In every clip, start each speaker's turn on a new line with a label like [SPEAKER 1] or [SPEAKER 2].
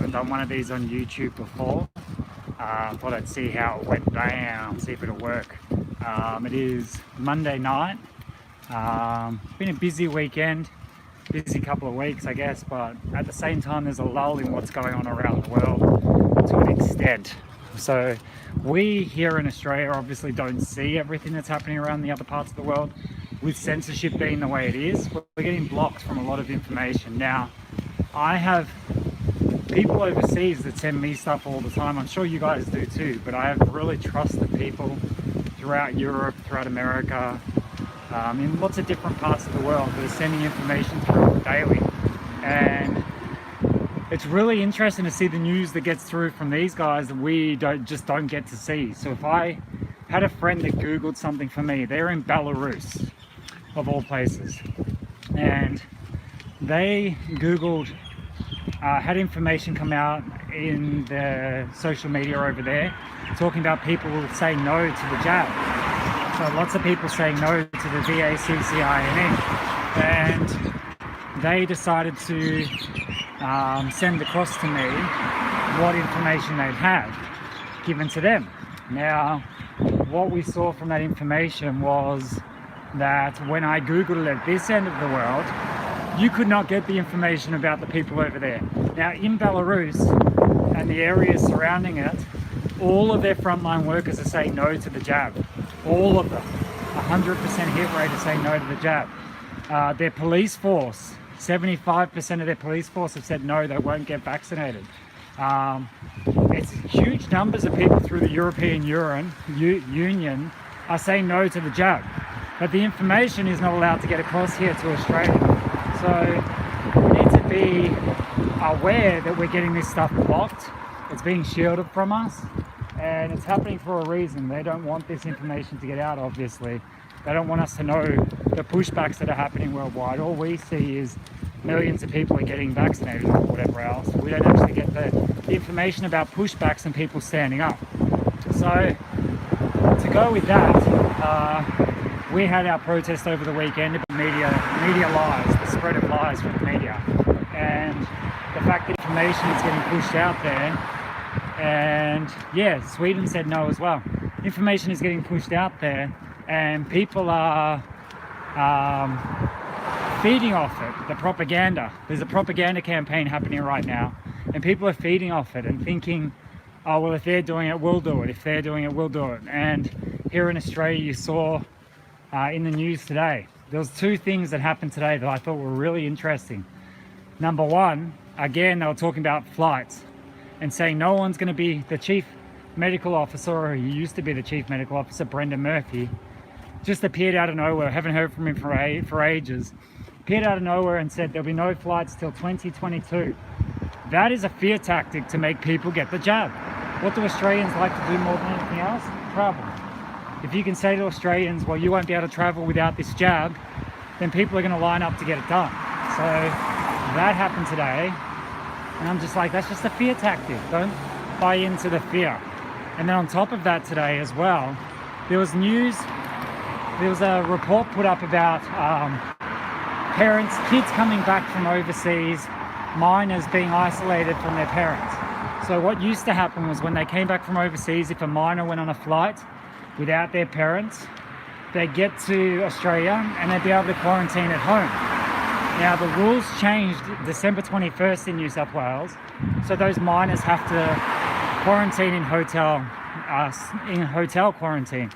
[SPEAKER 1] Haven't done one of these on YouTube before. Thought I'd see how it went down, see if it'll work. It is Monday night. Been a busy weekend, busy couple of weeks I guess, but at the same time there's a lull in what's going on around the world to an extent. So we here in Australia obviously don't see everything that's happening around the other parts of the world. With censorship being the way it is, we're getting blocked from a lot of information. Now, I have people overseas that send me stuff all the time. I'm sure you guys do too, but I have really trusted people throughout Europe, throughout America, in lots of different parts of the world that are sending information through daily. And it's really interesting to see the news that gets through from these guys that we just don't get to see. So if I had a friend that Googled something for me, they're in Belarus, of all places, and they Googled, had information come out in the social media over there, talking about people saying no to the jab. So lots of people saying no to the vaccine, and they decided to send across to me what information they'd had given to them. Now, what we saw from that information was that when I Googled it at this end of the world, you could not get the information about the people over there. Now, in Belarus and the areas surrounding it, all of their frontline workers are saying no to the jab. All of them. 100% hit rate is saying no to the jab. Their police force, 75% of their police force have said no, they won't get vaccinated. It's huge numbers of people through the European Union are saying no to the jab. But the information is not allowed to get across here to Australia. So we need to be aware that we're getting this stuff blocked. It's being shielded from us, and it's happening for a reason. They don't want this information to get out, obviously. They don't want us to know the pushbacks that are happening worldwide. All we see is millions of people are getting vaccinated or whatever else. We don't actually get the information about pushbacks and people standing up. So to go with that, we had our protest over the weekend about media lies, the spread of lies from the media, and the fact that information is getting pushed out there. And yeah, Sweden said no as well. Information is getting pushed out there, and people are feeding off it, the propaganda. There's a propaganda campaign happening right now, and people are feeding off it and thinking, oh well, if they're doing it, we'll do it. If they're doing it, we'll do it. And here in Australia, you saw in the news today, there was two things that happened today that I thought were really interesting. Number one, again, they were talking about flights and saying no one's going to be the chief medical officer, or he used to be the chief medical officer, Brendan Murphy, just appeared out of nowhere. Haven't heard from him for ages. Appeared out of nowhere and said there'll be no flights till 2022. That is a fear tactic to make people get the jab. What do Australians like to do more than anything else? Travel. If you can say to Australians, well, you won't be able to travel without this jab, then people are going to line up to get it done. So that happened today, and I'm just like, that's just a fear tactic. Don't buy into the fear. And then on top of that today as well, there was a report put up about parents, kids coming back from overseas, minors being isolated from their parents. So what used to happen was when they came back from overseas, if a minor went on a flight without their parents, they'd get to Australia and they'd be able to quarantine at home. Now the rules changed December 21st in New South Wales, so those minors have to quarantine in hotel quarantine.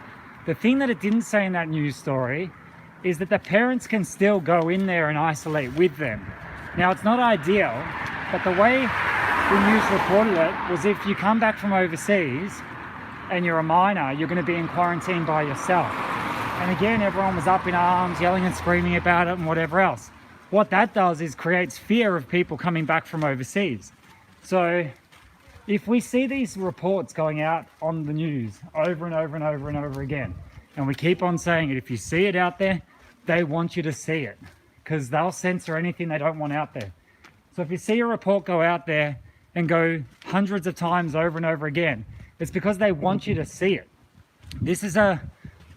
[SPEAKER 1] The thing that it didn't say in that news story is that the parents can still go in there and isolate with them. Now it's not ideal, but the way the news reported it was if you come back from overseas and you're a minor, you're going to be in quarantine by yourself. And again, everyone was up in arms, yelling and screaming about it and whatever else. What that does is creates fear of people coming back from overseas. So if we see these reports going out on the news over and over and over and over again, and we keep on saying it, if you see it out there, they want you to see it, because they'll censor anything they don't want out there. So if you see a report go out there and go hundreds of times over and over again, it's because they want you to see it. This is a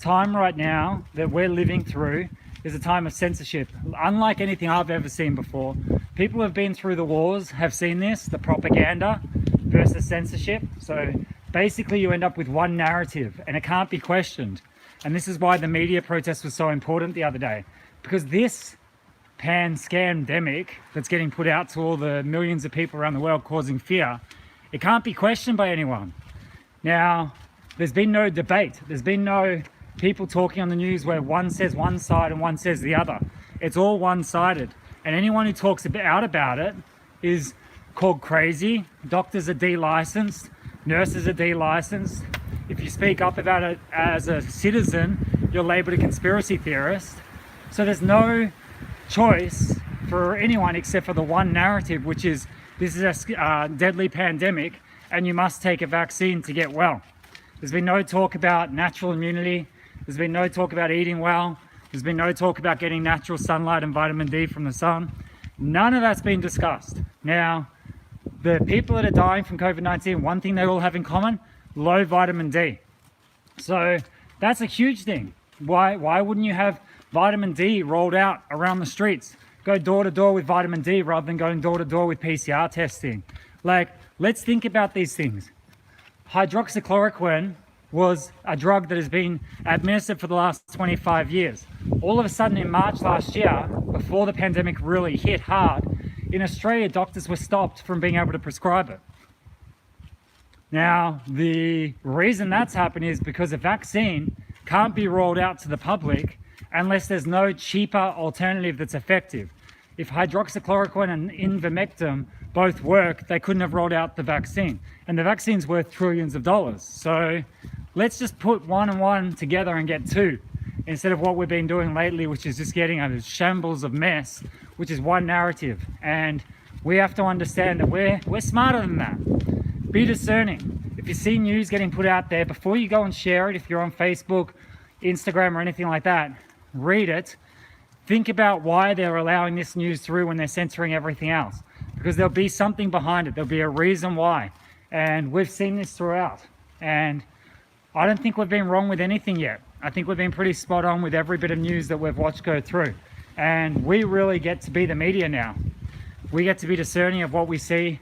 [SPEAKER 1] time right now that we're living through is a time of censorship, unlike anything I've ever seen before. People who have been through the wars have seen this, the propaganda versus censorship. So basically you end up with one narrative and it can't be questioned. And this is why the media protest was so important the other day, because this pan-scamdemic that's getting put out to all the millions of people around the world causing fear, it can't be questioned by anyone. Now, there's been no debate. There's been no people talking on the news where one says one side and one says the other. It's all one-sided. And anyone who talks out about it is called crazy. Doctors are de-licensed. Nurses are de-licensed. If you speak up about it as a citizen, you're labeled a conspiracy theorist. So there's no choice for anyone except for the one narrative, which is this is a deadly pandemic and you must take a vaccine to get well. There's been no talk about natural immunity. There's been no talk about eating well. There's been no talk about getting natural sunlight and vitamin D from the sun. None of that's been discussed. Now, the people that are dying from COVID-19, one thing they all have in common, low vitamin D. So that's a huge thing. Why wouldn't you have vitamin D rolled out around the streets? Go door to door with vitamin D rather than going door to door with PCR testing. Like, let's think about these things. Hydroxychloroquine was a drug that has been administered for the last 25 years. All of a sudden in March last year, before the pandemic really hit hard, in Australia, doctors were stopped from being able to prescribe it. Now, the reason that's happened is because a vaccine can't be rolled out to the public unless there's no cheaper alternative that's effective. If hydroxychloroquine and ivermectin both work, they couldn't have rolled out the vaccine. And the vaccine's worth trillions of dollars. So let's just put one and one together and get two, instead of what we've been doing lately, which is just getting a shambles of mess, which is one narrative. And we have to understand that we're smarter than that. Be discerning. If you see news getting put out there, before you go and share it, if you're on Facebook, Instagram, or anything like that, read it. Think about why they're allowing this news through when they're censoring everything else. Because there'll be something behind it. There'll be a reason why. And we've seen this throughout. And I don't think we've been wrong with anything yet. I think we've been pretty spot on with every bit of news that we've watched go through. And we really get to be the media now. We get to be discerning of what we see.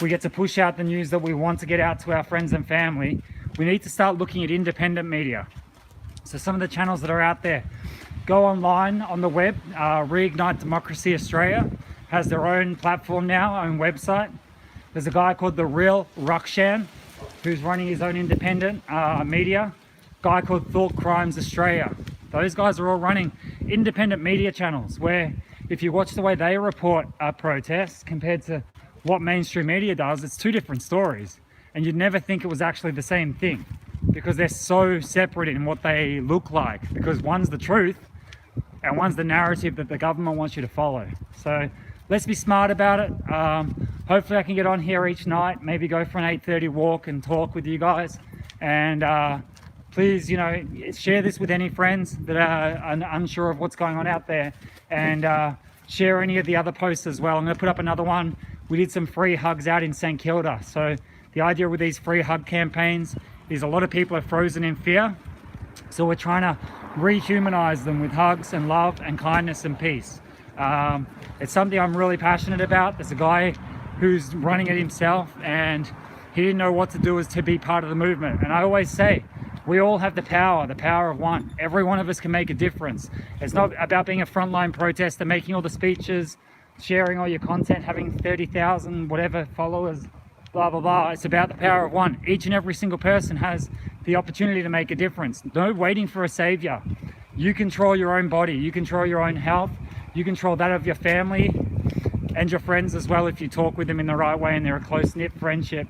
[SPEAKER 1] We get to push out the news that we want to get out to our friends and family. We need to start looking at independent media. So some of the channels that are out there, go online on the web. Reignite Democracy Australia has their own platform now, own website. There's a guy called The Real Rukshan who's running his own independent media. A guy called Thought Crimes Australia. Those guys are all running independent media channels where if you watch the way they report protests compared to what mainstream media does, it's two different stories. And you'd never think it was actually the same thing because they're so separate in what they look like, because one's the truth and one's the narrative that the government wants you to follow. So let's be smart about it. Hopefully I can get on here each night, maybe go for an 8:30 walk and talk with you guys. And please, share this with any friends that are unsure of what's going on out there, and share any of the other posts as well. I'm going to put up another one. We did some free hugs out in St. Kilda. So the idea with these free hug campaigns is a lot of people are frozen in fear. So we're trying to rehumanize them with hugs and love and kindness and peace. It's something I'm really passionate about. There's a guy who's running it himself and he didn't know what to do as to be part of the movement. And I always say, we all have the power of one. Every one of us can make a difference. It's not about being a frontline protester, making all the speeches, sharing all your content, having 30,000 whatever followers, blah, blah, blah. It's about the power of one. Each and every single person has the opportunity to make a difference. No waiting for a savior. You control your own body. You control your own health. You control that of your family and your friends as well if you talk with them in the right way and they're a close-knit friendship.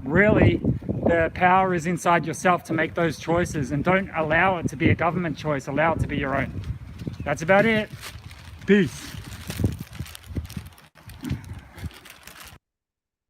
[SPEAKER 1] Really, the power is inside yourself to make those choices, and don't allow it to be a government choice. Allow it to be your own. That's about it. Peace.